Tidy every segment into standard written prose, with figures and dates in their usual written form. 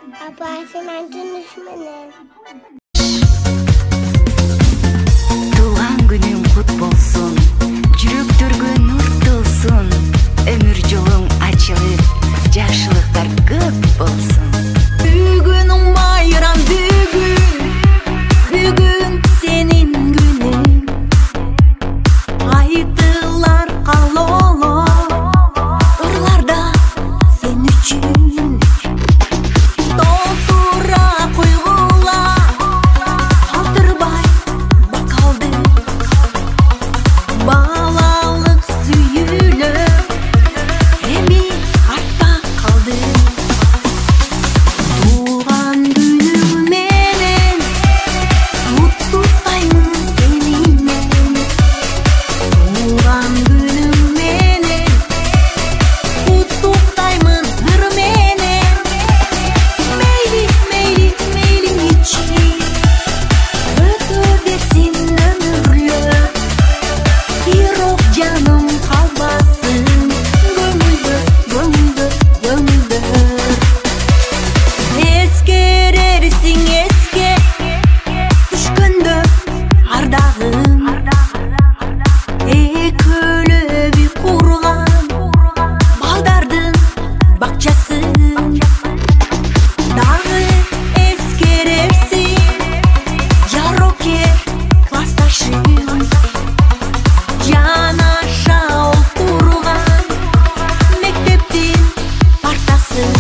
Apartamentin düşmanı. Tuğan günün kut bolsun, жүрөктөргө nur tılsın, ömür жолуң açılıp, жакшылыктар көп болsun. Бүгүнүң байрам бүгүн senin günün. Айтылар калоло, ырларда sen üçün. Толтура куйгула, калтырбай бакалды. Балалык сүйүлөп, эми артта калды. Туган күнүң менен куттуктаймын сени мен. Туган күнүң менен куттуктаймын ыр менен. Мейли мейлиңичи өтө берсин өмүрлөп. Бирок жаным калбасын көңүлдө. Эскерерсиң эске түшкөндө ардагым. Экөөлөбү курган балдардын бакчасын. Дагы эскерерсиң жарокер классташым. Жанаша отурган мектептин партасын.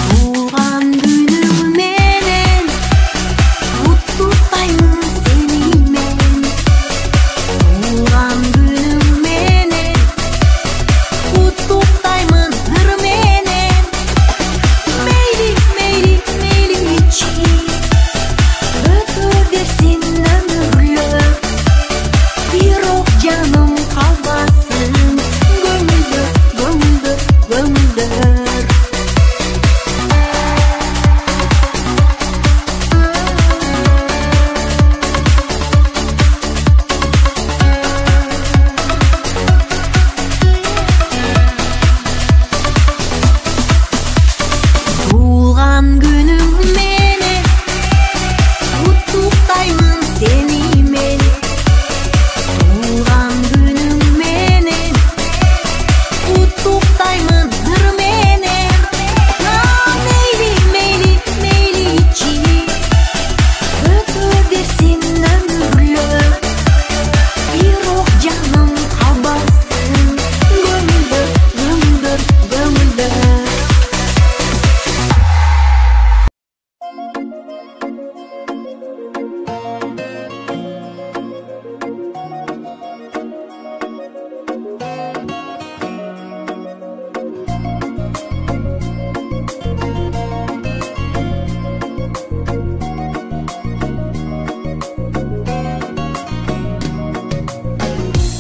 Туган күнүң менен куттуктаймын сени мен. Туган күнүң менен куттуктаймын ыр менен. Мейлиңичи өтө берсин өмүрлөп. Бирок жаным калбасын көңүлдө. Туган күнүң менен куттуктаймын сени мен. Туган күнүң менен куттуктаймын ыр менен. Мейличи өтө берсин өмүрлөп. Бирок жаным калбасын көңүлдө.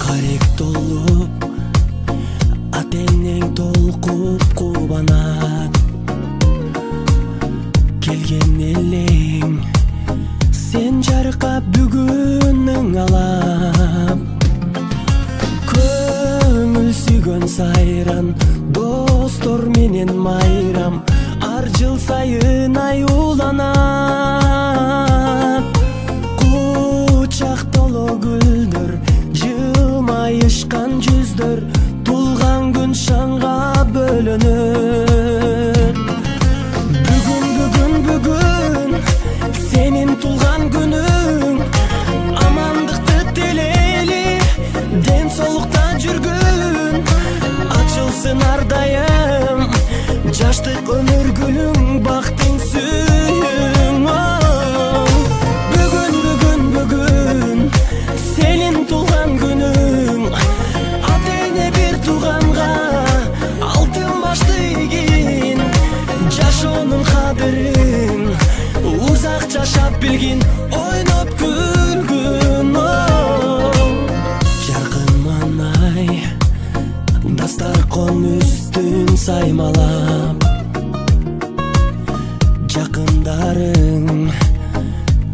Карек толуп, атенең толкуп кубанат. Келген элең, сен жаркап бүгүнүң алап. Көңүл сүйгөн сайран, достор менен майрам. Ар жыл сайын аюуланат. Кучак толо гүлдөр, жылмайышкан жүздөр. Тулган күн шаңга бөлөнөт. Бүгүн сенин тулган күнүң. Амандыкты тилейли, ден соолукта жүргүн. Ачылсын ар дайым жаштык өмүр гүлүң, бактың сүйүң. Бүгүн сенин тулган күнүң. Атене бир тууганга алтын башты ийгин. Жашоонун кадырын узак жашап билгин. Ойноп күлгүн. Жаркын манай дастаркон үстүн саймалап. Жакындарың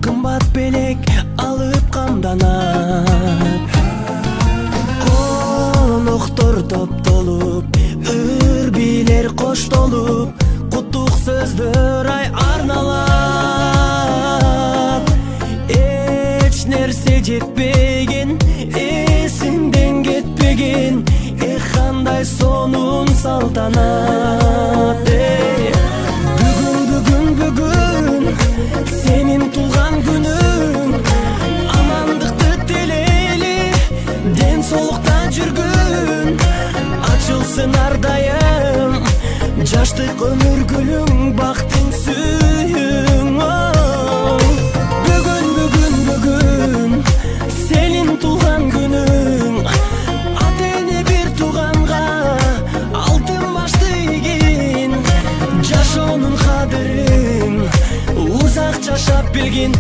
кымбат белек алып камданат. Коноктор топтолуп, ыр билер коштолуп. Куттук сөздөр ай арналат, эч нерсе жетпеген, эсиңден кетпеген, кандай сонун салтанат. Бүгүн сенин тулган күнүң, амандыкты тилейли, ден соолукта жүргүн, ачылсын ар дайым жаштык өмүр гүлүң, бактың сүйүң. Бүгүн сенин тулган күнүң, ата эне бир тууганга алтын башты ийгин, жашоонун кадырын узак жашап билгин.